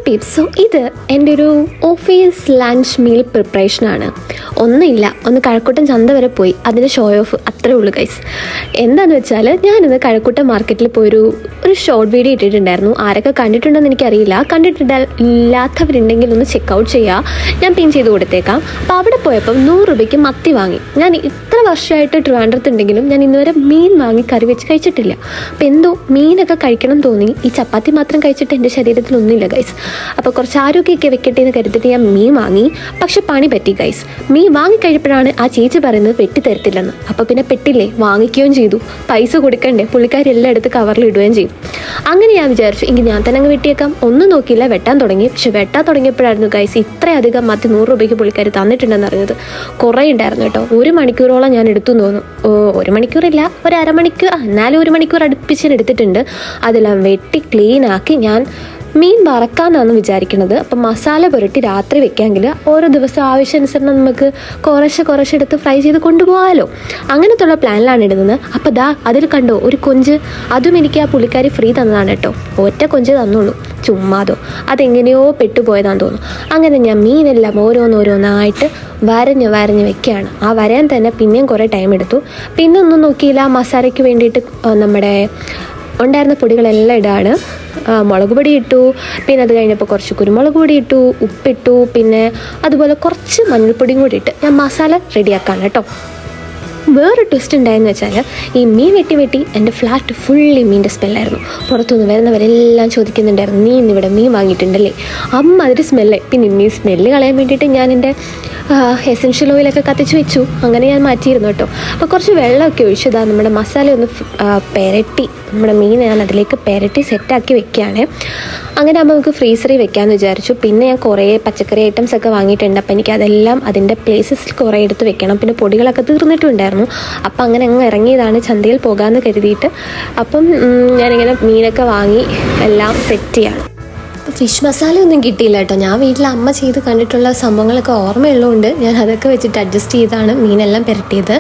Pepys, so ഇത് എൻ്റെ ഒരു ഓഫീസ് ലഞ്ച് മീൽ പ്രിപ്പറേഷനാണ്. ഒന്നുമില്ല, ഒന്ന് കഴക്കൂട്ടം ചന്ത വരെ പോയി, അതിൻ്റെ ഷോ ഓഫ് അത്രേ ഉള്ളൂ ഗൈസ്. എന്താണെന്ന് വെച്ചാൽ ഞാനിന്ന് കഴക്കൂട്ടം മാർക്കറ്റിൽ പോയൊരു ഷോർട്ട് വീഡിയോ ഇട്ടിട്ടുണ്ടായിരുന്നു. ആരൊക്കെ കണ്ടിട്ടുണ്ടെന്ന് എനിക്കറിയില്ല. കണ്ടിട്ടില്ലാത്തവരുണ്ടെങ്കിൽ ഒന്ന് ചെക്കൗട്ട് ചെയ്യുക, ഞാൻ പിൻ ചെയ്ത് കൊടുത്തേക്കാം. അപ്പോൾ അവിടെ പോയപ്പം 100 രൂപയ്ക്ക് മത്തി വാങ്ങി. ഞാൻ ഇത്ര വർഷമായിട്ട് ട്രിവാൻഡ്രത്തുണ്ടെങ്കിലും ഞാൻ ഇന്നുവരെ മീൻ വാങ്ങി കറി വെച്ച് കഴിച്ചിട്ടില്ല. അപ്പോൾ എന്തോ മീനൊക്കെ കഴിക്കണം തോന്നി. ഈ ചപ്പാത്തി മാത്രം കഴിച്ചിട്ട് എൻ്റെ ശരീരത്തിലൊന്നുമില്ല ഗൈസ്. അപ്പോൾ കുറച്ച് ആരോഗ്യമൊക്കെ വെക്കട്ടെ എന്ന് കരുതിയിട്ട് ഞാൻ മീൻ വാങ്ങി. പക്ഷെ പണി പറ്റി ഗൈസ്. മീൻ വാങ്ങിക്കഴിഞ്ഞപ്പോഴാണ് ആ ചേച്ചി പറയുന്നത് വെട്ടി തരത്തില്ലെന്ന്. അപ്പോൾ പിന്നെ പെട്ടില്ലേ, വാങ്ങിക്കുകയും ചെയ്തു. പൈസ കൊടുക്കണ്ടേ, പുള്ളിക്കാരി എല്ലാം എടുത്ത് കവറിൽ ഇടുകയും ചെയ്യും. അങ്ങനെ ഞാൻ വിചാരിച്ചു എങ്കിൽ ഞാൻ തന്നെ അങ്ങ് വെട്ടിയേക്കാം. ഒന്നും നോക്കിയില്ല, വെട്ടാൻ തുടങ്ങി. പക്ഷെ വെട്ടാൻ തുടങ്ങിയപ്പോഴായിരുന്നു ഗൈസ് ഇത്രയധികം മത്തി 100 രൂപയ്ക്ക് പുള്ളിക്കാരി തന്നിട്ടുണ്ടെന്ന് അറിഞ്ഞത്. കുറേ ഉണ്ടായിരുന്നു കേട്ടോ. 1 മണിക്കൂറോളം ഞാൻ എടുത്തു തോന്നുന്നു. 1 മണിക്കൂറില്ല, ഒരു അരമണിക്കൂർ, എന്നാലും 1 മണിക്കൂർ അടുപ്പിച്ച് എടുത്തിട്ടുണ്ട്. അതെല്ലാം വെട്ടി ക്ലീനാക്കി ഞാൻ മീൻ വറക്കാമെന്നാണ് വിചാരിക്കുന്നത്. അപ്പം മസാല പുരട്ടി രാത്രി വെക്കാമെങ്കിൽ ഓരോ ദിവസം ആവശ്യാനുസരണം നമുക്ക് കുറേശ്ശെ എടുത്ത് ഫ്രൈ ചെയ്ത് കൊണ്ടുപോകാമല്ലോ. അങ്ങനത്തുള്ള പ്ലാനിലാണ് ഇടുന്നത്. അപ്പോൾ ദാ അതിൽ കണ്ടോ ഒരു കൊഞ്ച്, അതും എനിക്ക് ആ പുള്ളിക്കാരി ഫ്രീ തന്നതാണ് കേട്ടോ. ഒറ്റ കൊഞ്ച് തന്നുള്ളൂ, ചുമ്മാതോ. അതെങ്ങനെയോ പെട്ടുപോയതാന്ന് തോന്നുന്നു. അങ്ങനെ ഞാൻ മീനെല്ലാം ഓരോന്നോരോന്നായിട്ട് വരഞ്ഞ് വെക്കുകയാണ്. ആ വരാൻ തന്നെ പിന്നെയും കുറേ ടൈം എടുത്തു. പിന്നെ ഒന്നും നോക്കിയില്ല, മസാലയ്ക്ക് വേണ്ടിയിട്ട് നമ്മുടെ ഉണ്ടായിരുന്ന പൊടികളെല്ലാം ഇടാണ്. മുളക് പൊടി ഇട്ടു, പിന്നെ അത് കഴിഞ്ഞപ്പോൾ കുറച്ച് കുരുമുളക് പൊടി ഇട്ടു, ഉപ്പിട്ടു, പിന്നെ അതുപോലെ കുറച്ച് മഞ്ഞൾപ്പൊടിയും കൂടി ഇട്ട് ഞാൻ മസാല റെഡിയാക്കാണ് കേട്ടോ. വേറെ ട്വിസ്റ്റ് ഉണ്ടായെന്ന് വെച്ചാൽ ഈ മീൻ വെട്ടി എൻ്റെ ഫ്ലാറ്റ് ഫുള്ളി മീൻ്റെ സ്മെല്ലായിരുന്നു. പുറത്തുനിന്ന് വരുന്നവരെല്ലാം ചോദിക്കുന്നുണ്ടായിരുന്നു, നീ ഇന്നിവിടെ മീൻ വാങ്ങിയിട്ടുണ്ടല്ലേ? അമ്മ അതൊരു സ്മെല്ല്. പിന്നെ ഈ സ്മെല്ല് കളയാൻ വേണ്ടിയിട്ട് ഞാൻ എൻ്റെ എസൻഷ്യൽ ഓയിലൊക്കെ കത്തിച്ച് വെച്ചു. അങ്ങനെ ഞാൻ മാറ്റിയിരുന്നു കേട്ടോ. അപ്പോൾ കുറച്ച് വെള്ളമൊക്കെ ഒഴിച്ചതാ നമ്മുടെ മസാല ഒന്ന് പെരട്ടി, നമ്മുടെ മീൻ ഞാൻ അതിലേക്ക് പെരട്ടി സെറ്റാക്കി വെക്കുകയാണ്. അങ്ങനെ ആകുമ്പോൾ നമുക്ക് ഫ്രീസറിൽ വെക്കാമെന്ന് വിചാരിച്ചു. പിന്നെ ഞാൻ കുറേ പച്ചക്കറി ഐറ്റംസ് ഒക്കെ വാങ്ങിയിട്ടുണ്ട്. അപ്പോൾ എനിക്ക് അതെല്ലാം അതിൻ്റെ പ്ലേസസിൽ കുറേ എടുത്ത് വെക്കണം. പിന്നെ പൊടികളൊക്കെ തീർന്നിട്ടുണ്ടായിരുന്നു. അപ്പം അങ്ങനെ അങ്ങ് ഇറങ്ങിയതാണ് ചന്തയിൽ പോകാമെന്ന് കരുതിയിട്ട്. അപ്പം ഞാനിങ്ങനെ മീനൊക്കെ വാങ്ങി എല്ലാം സെറ്റ് ചെയ്യണം. ഫിഷ് മസാല ഒന്നും കിട്ടിയില്ല കേട്ടോ. ഞാൻ വീട്ടിൽ അമ്മ ചെയ്ത് കണ്ടിട്ടുള്ള സംഭവങ്ങളൊക്കെ ഓർമ്മയുള്ളതുകൊണ്ട് ഞാൻ അതൊക്കെ വെച്ചിട്ട് അഡ്ജസ്റ്റ് ചെയ്താണ് മീനെല്ലാം പുരട്ടിയത്.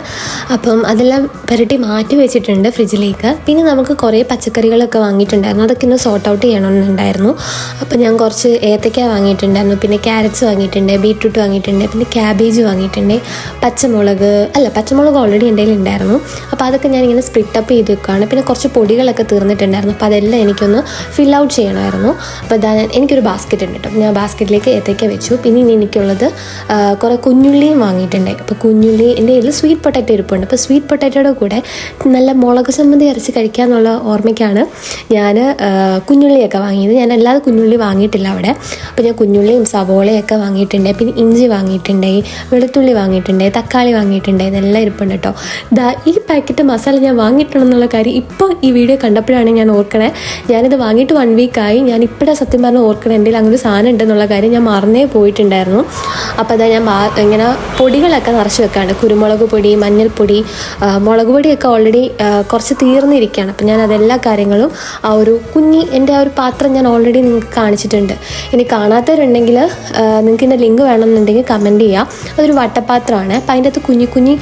അപ്പം അതെല്ലാം പുരട്ടി മാറ്റി വെച്ചിട്ടുണ്ട് ഫ്രിഡ്ജിലേക്ക്. പിന്നെ നമുക്ക് കുറേ പച്ചക്കറികളൊക്കെ വാങ്ങിയിട്ടുണ്ടായിരുന്നു. അതൊക്കെ ഒന്ന് സോർട്ട് ഔട്ട് ചെയ്യണമെന്നുണ്ടായിരുന്നു. അപ്പോൾ ഞാൻ കുറച്ച് ഏത്തയ്ക്ക വാങ്ങിയിട്ടുണ്ടായിരുന്നു, പിന്നെ ക്യാരറ്റ്സ് വാങ്ങിയിട്ടുണ്ട്, ബീട്രൂട്ട് വാങ്ങിയിട്ടുണ്ട്, പിന്നെ ക്യാബേജ് വാങ്ങിയിട്ടുണ്ട്, പച്ചമുളക് ഓൾറെഡി എൻ്റെ കയ്യിൽ ഉണ്ടായിരുന്നു. അപ്പോൾ അതൊക്കെ ഞാനിങ്ങനെ സ്പ്ലിറ്റ് അപ്പ് ചെയ്ത് വെക്കുകയാണ്. പിന്നെ കുറച്ച് പൊടികളൊക്കെ തീർന്നിട്ടുണ്ടായിരുന്നു. അപ്പോൾ അതെല്ലാം എനിക്കൊന്ന് ഫിൽ ഔട്ട് ചെയ്യണമായിരുന്നു. അപ്പോൾ എനിക്കൊരു ബാസ്ക്കറ്റ് ഉണ്ട് കേട്ടോ. ഞാൻ ബാസ്ക്കറ്റിലേക്ക് ഏത്തയ്ക്ക വെച്ചു. പിന്നെ ഇനി എനിക്കുള്ളത് കുറേ കുഞ്ഞുള്ളിയും വാങ്ങിയിട്ടുണ്ട്. അപ്പോൾ കുഞ്ഞുള്ളി എൻ്റെ കയ്യിൽ സ്വീറ്റ് പൊട്ടാറ്റോ ഇരിപ്പുണ്ട്. അപ്പോൾ സ്വീറ്റ് പൊട്ടാറ്റോയുടെ കൂടെ നല്ല മുളക് ചമ്മന്തി അരച്ച് കഴിക്കാമെന്നുള്ള ഓർമ്മയ്ക്കാണ് ഞാൻ കുഞ്ഞുള്ളിയൊക്കെ വാങ്ങിയത്. ഞാൻ അല്ലാതെ കുഞ്ഞുള്ളി വാങ്ങിയിട്ടില്ല അവിടെ. അപ്പോൾ ഞാൻ കുഞ്ഞുള്ളിയും സവോളയൊക്കെ വാങ്ങിയിട്ടുണ്ട്. പിന്നെ ഇഞ്ചി വാങ്ങിയിട്ടുണ്ട്, വെളുത്തുള്ളി വാങ്ങിയിട്ടുണ്ട്, തക്കാളി വാങ്ങിയിട്ടുണ്ട്. ഇതെല്ലാം ഇരിപ്പുണ്ട് കേട്ടോ. ഈ പാക്കറ്റ് മസാല ഞാൻ വാങ്ങിയിട്ടുണ്ടെന്നുള്ള കാര്യം ഇപ്പോൾ ഈ വീഡിയോ കണ്ടപ്പോഴാണ് ഞാൻ ഓർക്കണേ. ഞാനിത് വാങ്ങിയിട്ട് 1 വീക്കായി. ഞാൻ ഇപ്പോഴാണ് സത്യം പറഞ്ഞാൽ ഓർക്കണം എൻ്റെ അങ്ങനെ ഒരു സാധനം ഉണ്ടെന്നുള്ള കാര്യം. ഞാൻ മറന്നേ പോയിട്ടുണ്ടായിരുന്നു. അപ്പോൾ അതാ ഞാൻ ഇങ്ങനെ പൊടികളൊക്കെ നിറച്ച് വെക്കാണ്. കുരുമുളക് പൊടി, മഞ്ഞൾപ്പൊടി, മുളക് പൊടിയൊക്കെ ഓൾറെഡി കുറച്ച് തീർന്നിരിക്കുകയാണ്. അപ്പോൾ ഞാൻ അതെല്ലാ കാര്യങ്ങളും എൻ്റെ ആ ഒരു പാത്രം ഞാൻ ഓൾറെഡി നിങ്ങൾക്ക് കാണിച്ചിട്ടുണ്ട്. ഇനി കാണാത്തവരുണ്ടെങ്കിൽ നിങ്ങൾക്ക് ഇതിൻ്റെ ലിങ്ക് വേണമെന്നുണ്ടെങ്കിൽ കമൻറ്റ് ചെയ്യാം. അതൊരു വട്ടപ്പാത്രമാണ്. അപ്പോൾ അതിൻ്റെ അകത്ത് കുഞ്ഞി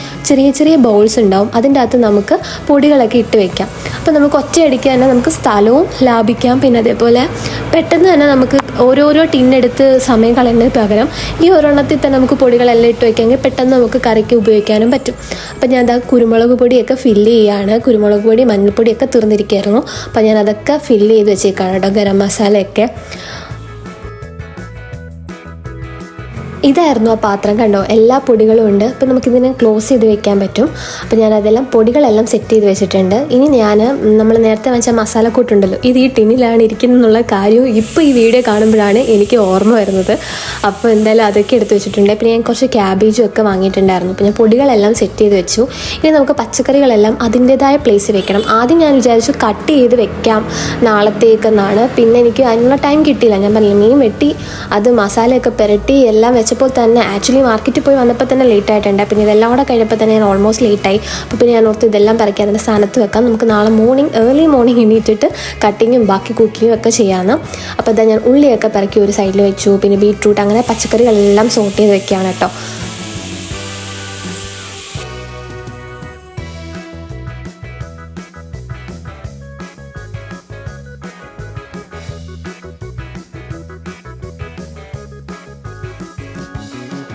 ചെറിയ ബൗൾസ് ഉണ്ടാവും. അതിൻ്റെ അകത്ത് നമുക്ക് പൊടികളൊക്കെ ഇട്ട് വെക്കാം. അപ്പോൾ നമുക്ക് ഒറ്റയടിക്ക് തന്നെ നമുക്ക് സ്ഥലവും ലാഭിക്കാം. പിന്നെ അതേപോലെ പെട്ടെന്ന് തന്നെ നമുക്ക് ഓരോരോ ടിന്നെടുത്ത് സമയം കളയുന്നതിന് പകരം ഈ ഒരെണ്ണത്തിൽ തന്നെ നമുക്ക് പൊടികളെല്ലാം ഇട്ട് വയ്ക്കാമെങ്കിൽ പെട്ടെന്ന് നമുക്ക് കറിക്ക് ഉപയോഗിക്കാനും പറ്റും. അപ്പം ഞാൻ കുരുമുളക് പൊടിയൊക്കെ ഫില്ല് ചെയ്യുകയാണ്. കുരുമുളക് പൊടി, മഞ്ഞൾപ്പൊടിയൊക്കെ തീർന്നിരിക്കുകയായിരുന്നു. അപ്പം ഞാൻ അതൊക്കെ ഫില്ല് ചെയ്ത് വെച്ചേക്കാണ് കേട്ടോ. ഗരം മസാലയൊക്കെ ഇതായിരുന്നു ആ പാത്രം. കണ്ടോ, എല്ലാ പൊടികളും ഉണ്ട്. അപ്പോൾ നമുക്കിതിനെ ക്ലോസ് ചെയ്ത് വെക്കാൻ പറ്റും. അപ്പോൾ ഞാനതെല്ലാം പൊടികളെല്ലാം സെറ്റ് ചെയ്ത് വെച്ചിട്ടുണ്ട്. ഇനി നമ്മൾ നേരത്തെ വെച്ച മസാലക്കൂട്ടുണ്ടല്ലോ, ഇത് ഈ ടിന്നിലാണ് ഇരിക്കുന്നതെന്നുള്ള കാര്യവും ഇപ്പോൾ ഈ വീഡിയോ കാണുമ്പോഴാണ് എനിക്ക് ഓർമ്മ വരുന്നത്. അപ്പോൾ എന്തായാലും അതൊക്കെ എടുത്ത് വെച്ചിട്ടുണ്ട്. പിന്നെ ഞാൻ കുറച്ച് ക്യാബേജും ഒക്കെ വാങ്ങിയിട്ടുണ്ടായിരുന്നു. അപ്പോൾ ഞാൻ പൊടികളെല്ലാം സെറ്റ് ചെയ്ത് വെച്ചു. ഇനി നമുക്ക് പച്ചക്കറികളെല്ലാം അതിൻ്റേതായ പ്ലേസ് വെക്കണം. ആദ്യം ഞാൻ വിചാരിച്ചു കട്ട് ചെയ്ത് വെക്കാം നാളത്തേക്കെന്നാണ്. പിന്നെ എനിക്ക് അതിനുള്ള ടൈം കിട്ടിയില്ല. ഞാൻ പറഞ്ഞില്ല, മീൻ വെട്ടി അത് മസാലയൊക്കെ പുരട്ടി എല്ലാം വെച്ചപ്പോൾ തന്നെ ആക്ച്വലി മാർക്കറ്റിൽ പോയി വന്നപ്പോൾ തന്നെ ലേറ്റ് ആയിട്ടുണ്ട്. പിന്നെ ഇതെല്ലാം കൂടെ കഴിഞ്ഞപ്പോൾ തന്നെ ഞാൻ ഓൾമോസ്റ്റ് ലേറ്റായി. അപ്പോൾ പിന്നെ ഞാൻ ഓർത്ത് ഇതെല്ലാം പരക്കി അതിൻ്റെ സ്ഥാനത്ത് വെക്കാം. നമുക്ക് നാളെ ഏർലി മോർണിംഗ് എണീറ്റിട്ട് കട്ടിങ്ങും ബാക്കി കുക്കിങ്ങും ഒക്കെ ചെയ്യാമെന്ന്. അപ്പോൾ ഇതാ ഞാൻ ഉള്ളിയൊക്കെ പരക്കി ഒരു സൈഡിൽ വെച്ചു. പിന്നെ ബീട്രൂട്ട്, അങ്ങനെ പച്ചക്കറികളെല്ലാം സോട്ട് ചെയ്ത് വെക്കുകയാണ് കേട്ടോ.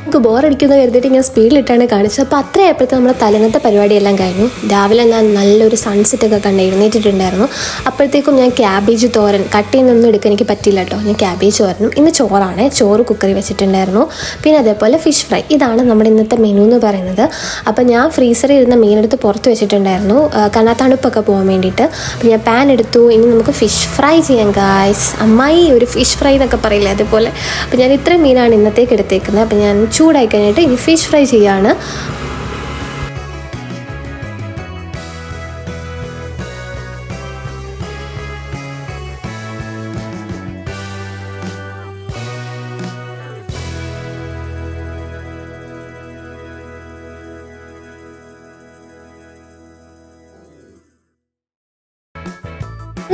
നമുക്ക് ബോറടിക്കുന്ന കരുതിയിട്ട് ഞാൻ സ്പീഡിലിട്ടാണ് കാണിച്ചത്. അപ്പോൾ അത്രയായപ്പോഴത്തെ നമ്മുടെ തലേന്നത്തെ പരിപാടിയെല്ലാം കഴിഞ്ഞു. രാവിലെ ഞാൻ നല്ലൊരു സൺസെറ്റൊക്കെ കണ്ട് എഴുന്നേറ്റിട്ടുണ്ടായിരുന്നു. അപ്പോഴത്തേക്കും ഞാൻ ക്യാബേജ് തോരൻ കട്ട് ചെയ്യുന്നൊന്നും എടുക്കാൻ എനിക്ക് പറ്റില്ല കേട്ടോ. ഞാൻ ക്യാബേജ് തോരനും ഇന്ന് ചോറാണ്, ചോറ് കുക്കറി വെച്ചിട്ടുണ്ടായിരുന്നു. പിന്നെ അതേപോലെ ഫിഷ് ഫ്രൈ. ഇതാണ് നമ്മുടെ ഇന്നത്തെ മെനു എന്ന് പറയുന്നത്. അപ്പോൾ ഞാൻ ഫ്രീസറിൽ ഇരുന്ന മീനെടുത്ത് പുറത്ത് വെച്ചിട്ടുണ്ടായിരുന്നു കാരണം തണുപ്പൊക്കെ പോകാൻ വേണ്ടിയിട്ട്. അപ്പോൾ ഞാൻ പാൻ എടുത്തു. ഇനി നമുക്ക് ഫിഷ് ഫ്രൈ ചെയ്യാം ഗായ്സ്. അമ്മായി ഒരു ഫിഷ് ഫ്രൈ എന്നൊക്കെ പറയില്ലേ, അതുപോലെ. അപ്പോൾ ഞാൻ ഇത്രയും മീനാണ് ഇന്നത്തേക്ക് എടുത്തേക്കുന്നത്. അപ്പോൾ ഞാൻ ചൂടായി കഴിഞ്ഞിട്ട് ഇനി ഫിഷ് ഫ്രൈ ചെയ്യാണ്.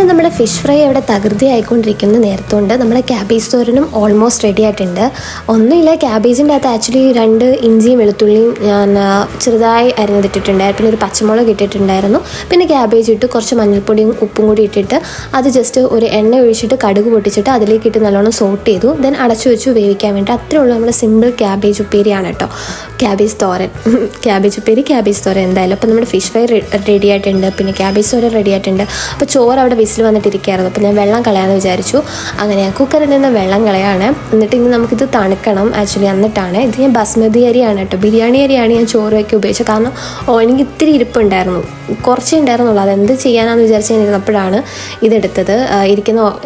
നമ്മുടെ ഫിഷ് ഫ്രൈ അവിടെ തകൃതി ആയിക്കൊണ്ടിരിക്കുന്ന നേരത്തുകൊണ്ട് നമ്മുടെ ക്യാബേജ് തോരനും ഓൾമോസ്റ്റ് റെഡി ആയിട്ടുണ്ട്. ഒന്നുമില്ല, ക്യാബേജിൻ്റെ അകത്ത് ആക്ച്വലി 2 ഇഞ്ചിയും വെളുത്തുള്ളിയും ഞാൻ ചെറുതായി അരിഞ്ഞിട്ടിട്ടുണ്ടായിരുന്നു. പിന്നെ ഒരു പച്ചമുളക് ഇട്ടിട്ടുണ്ടായിരുന്നു. പിന്നെ ക്യാബേജ് ഇട്ട് കുറച്ച് മഞ്ഞൾപ്പൊടിയും ഉപ്പും കൂടി ഇട്ടിട്ട് അത് ജസ്റ്റ് ഒരു എണ്ണ ഒഴിച്ചിട്ട് കടുക് പൊട്ടിച്ചിട്ട് അതിലേക്ക് ഇട്ട് നല്ലോണം സോട്ട് ചെയ്തു. ദെൻ അടച്ചു വെച്ചു വേവിക്കാൻ വേണ്ടി. അത്രേ ഉള്ളൂ നമ്മുടെ സിമ്പിൾ ക്യാബേജ് ഉപ്പേരിയാണ് കേട്ടോ. ക്യാബേജ് തോരൻ, ക്യാബേജ് ഉപ്പേരി, ക്യാബേജ് തോരൻ എന്തായാലും. അപ്പോൾ നമ്മുടെ ഫിഷ് ഫ്രൈ റെഡി ആയിട്ടുണ്ട്. പിന്നെ ക്യാബേജ് തോരൻ റെഡി ആയിട്ടുണ്ട്. അപ്പോൾ ചോറ് അവിടെ വിസിൽ വന്നിട്ടിരിക്കുകയായിരുന്നു. അപ്പോൾ ഞാൻ വെള്ളം കളയാമെന്ന് വിചാരിച്ചു. അങ്ങനെ ഞാൻ കുക്കറിൽ നിന്ന് വെള്ളം കളയാണ്. എന്നിട്ട് ഇനി നമുക്കിത് തണുക്കണം ആക്ച്വലി. എന്നിട്ടാണ് ഇത് ഞാൻ ബസ്മതി അരിയാണ് കേട്ടോ, ബിരിയാണി അരിയാണ് ഞാൻ ചോറ് വയ്ക്കാൻ ഉപയോഗിച്ചത്. കാരണം എനിക്ക് ഇത്തിരി ഇരിപ്പുണ്ടായിരുന്നു, കുറച്ചേ ഉണ്ടായിരുന്നുള്ളൂ. അതെന്ത് ചെയ്യാനാണെന്ന് വിചാരിച്ച് ഞാൻ ഇരുന്നപ്പോഴാണ് ഇതെടുത്തത്.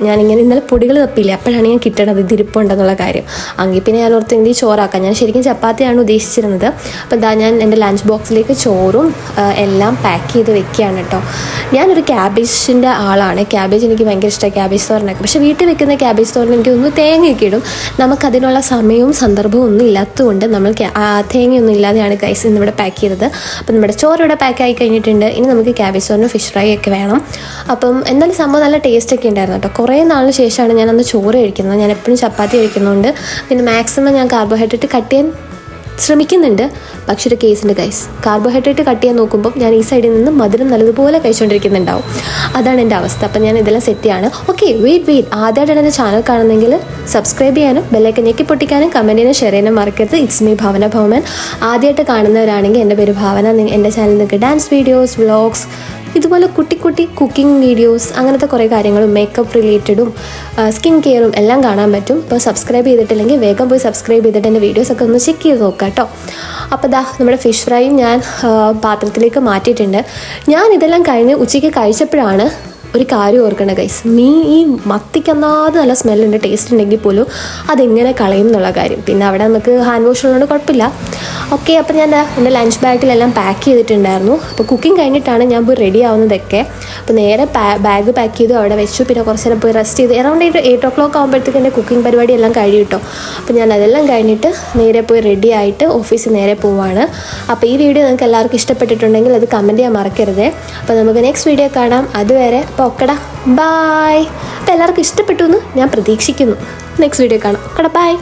ഞാനിങ്ങനെ ഇന്നലെ പൊടികൾ തപ്പിയില്ല, അപ്പോഴാണ് ഞാൻ കിട്ടണത് ഇത് ഇരിപ്പുണ്ടെന്നുള്ള കാര്യം. എങ്കിൽ പിന്നെ ഞാൻ ഓർത്ത് എന്ത് ചോറാക്കാം. ഞാൻ ശരിക്കും ചപ്പാത്തിയാണ് ഉദ്ദേശിച്ചിരുന്നത്. അപ്പോൾ ഇതാ ഞാൻ എൻ്റെ ലഞ്ച് ബോക്സിലേക്ക് ചോറും എല്ലാം പാക്ക് ചെയ്ത് വെക്കുകയാണ് കേട്ടോ. ഞാനൊരു ക്യാബേജിൻ്റെ ആളാണ്. ക്യാബേജ് എനിക്ക് ഭയങ്കര ഇഷ്ടമാണ്, ക്യാബേജ് തോരനൊക്കെ. പക്ഷേ വീട്ടിൽ വെക്കുന്ന ക്യാബേജ് തോരൻ എനിക്ക് ഒന്ന് തേങ്ങയൊക്കെ ഇടും. നമുക്കതിനുള്ള സമയവും സന്ദർഭവും ഒന്നും ഇല്ലാത്തതുകൊണ്ട് നമ്മൾ തേങ്ങയൊന്നും ഇല്ലാതെയാണ് ഗൈസ് ഇന്നിവിടെ പാക്ക് ചെയ്തത്. അപ്പം നമ്മുടെ ചോറ് ഇവിടെ പാക്ക് ആയി കഴിഞ്ഞിട്ടുണ്ട്. ഇനി നമുക്ക് ക്യാബേജ് തോരനും ഫിഷ് ഫ്രൈ ഒക്കെ വേണം. അപ്പം എന്തായാലും സംഭവം നല്ല ടേസ്റ്റൊക്കെ ഉണ്ടായിരുന്നു കേട്ടോ. കുറേ നാളിന് ശേഷമാണ് ഞാൻ അന്ന് ചോറ് കഴിക്കുന്നത്. ഞാൻ എപ്പോഴും ചപ്പാത്തി കഴിക്കുന്നുണ്ട്. പിന്നെ മാക്സിമം ഞാൻ കാർബോഹൈഡ്രേറ്റ് കട്ട് ചെയ്യാൻ ശ്രമിക്കുന്നുണ്ട്. പക്ഷേ ഒരു കേസുണ്ട് ഗൈസ്, കാർബോഹൈഡ്രേറ്റ് കട്ട് ചെയ്യാൻ നോക്കുമ്പോൾ ഞാൻ ഈ സൈഡിൽ നിന്ന് മധുരം നല്ലതുപോലെ കഴിച്ചുകൊണ്ടിരിക്കുന്നുണ്ടാവും. അതാണ് എൻ്റെ അവസ്ഥ. അപ്പം ഞാൻ ഇതെല്ലാം സെറ്റ് ചെയ്യാണ്. ഓക്കെ, വെയിറ്റ് ആദ്യമായിട്ടാണ് എൻ്റെ ചാനൽ കാണുന്നെങ്കിൽ സബ്സ്ക്രൈബ് ചെയ്യാനും ബെല്ലൈക്കൻ ഞെക്കി പൊട്ടിക്കാനും കമൻറ്റ് ചെയ്യാനും ഷെയർ ചെയ്യാനും മറക്കരുത്. ഇറ്റ്സ് മീ ഭാവന ഭൗമൻ. ആദ്യമായിട്ട് കാണുന്നവരാണെങ്കിൽ എൻ്റെ പേര് ഭാവന. എൻ്റെ ചാനലിൽ നിങ്ങൾക്ക് ഡാൻസ് വീഡിയോസ്, വ്ളോഗ്സ്, ഇതുപോലെ കുട്ടി കുക്കിംഗ് വീഡിയോസ്, അങ്ങനത്തെ കുറേ കാര്യങ്ങളും മേക്കപ്പ് റിലേറ്റഡും സ്കിൻ കെയറും എല്ലാം കാണാൻ പറ്റും. ഇപ്പോൾ സബ്സ്ക്രൈബ് ചെയ്തിട്ടില്ലെങ്കിൽ വേഗം പോയി സബ്സ്ക്രൈബ് ചെയ്തിട്ട് എൻ്റെ വീഡിയോസൊക്കെ ഒന്ന് ചെക്ക് ചെയ്ത് നോക്കാം കേട്ടോ. അപ്പോൾ ദാ നമ്മുടെ ഫിഷ് ഫ്രൈയും ഞാൻ പാത്രത്തിലേക്ക് മാറ്റിയിട്ടുണ്ട്. ഞാൻ ഇതെല്ലാം കഴിഞ്ഞ് ഉച്ചയ്ക്ക് കഴിച്ചപ്പോഴാണ് ഒരു കാര്യം ഓർക്കണം ഗൈസ്. ഈ മത്തിക്കന്നാതെ നല്ല സ്മെല്ലുണ്ട്, ടേസ്റ്റ് ഉണ്ടെങ്കിൽ പോലും അതെങ്ങനെ കളയും എന്നുള്ള കാര്യം. പിന്നെ അവിടെ നമുക്ക് ഹാൻഡ് വാഷ് ഉള്ളതുകൊണ്ട് കുഴപ്പമില്ല. ഓക്കെ, അപ്പോൾ ഞാൻ എൻ്റെ ലഞ്ച് ബാഗിലെല്ലാം പാക്ക് ചെയ്തിട്ടുണ്ടായിരുന്നു. അപ്പോൾ കുക്കിംഗ് കഴിഞ്ഞിട്ടാണ് ഞാൻ പോയി റെഡി ആവുന്നതൊക്കെ. അപ്പോൾ നേരെ ബാഗ് പാക്ക് ചെയ്തു അവിടെ വെച്ചു. പിന്നെ കുറച്ച് നേരം പോയി റെസ്റ്റ് ചെയ്തു. അറൗണ്ട് 8 o'clock ആകുമ്പോഴത്തേക്ക് എൻ്റെ കുക്കിംഗ് പരിപാടി എല്ലാം കഴിയും കേട്ടോ. അപ്പോൾ ഞാൻ അതെല്ലാം കഴിഞ്ഞിട്ട് നേരെ പോയി റെഡി ആയിട്ട് ഓഫീസിൽ നേരെ പോവാണ്. അപ്പോൾ ഈ വീഡിയോ നിങ്ങൾക്ക് എല്ലാവർക്കും ഇഷ്ടപ്പെട്ടിട്ടുണ്ടെങ്കിൽ അത് കമൻറ്റ് ചെയ്യാൻ മറക്കരുത്. അപ്പോൾ നമുക്ക് നെക്സ്റ്റ് വീഡിയോ കാണാം. അതുവരെ അപ്പോൾ ഓക്കെടാ, ബായ്. അപ്പോൾ എല്ലാവർക്കും ഇഷ്ടപ്പെട്ടു എന്ന് ഞാൻ പ്രതീക്ഷിക്കുന്നു. നെക്സ്റ്റ് വീഡിയോ കാണാം. ഓക്കെടാ, ബായ്.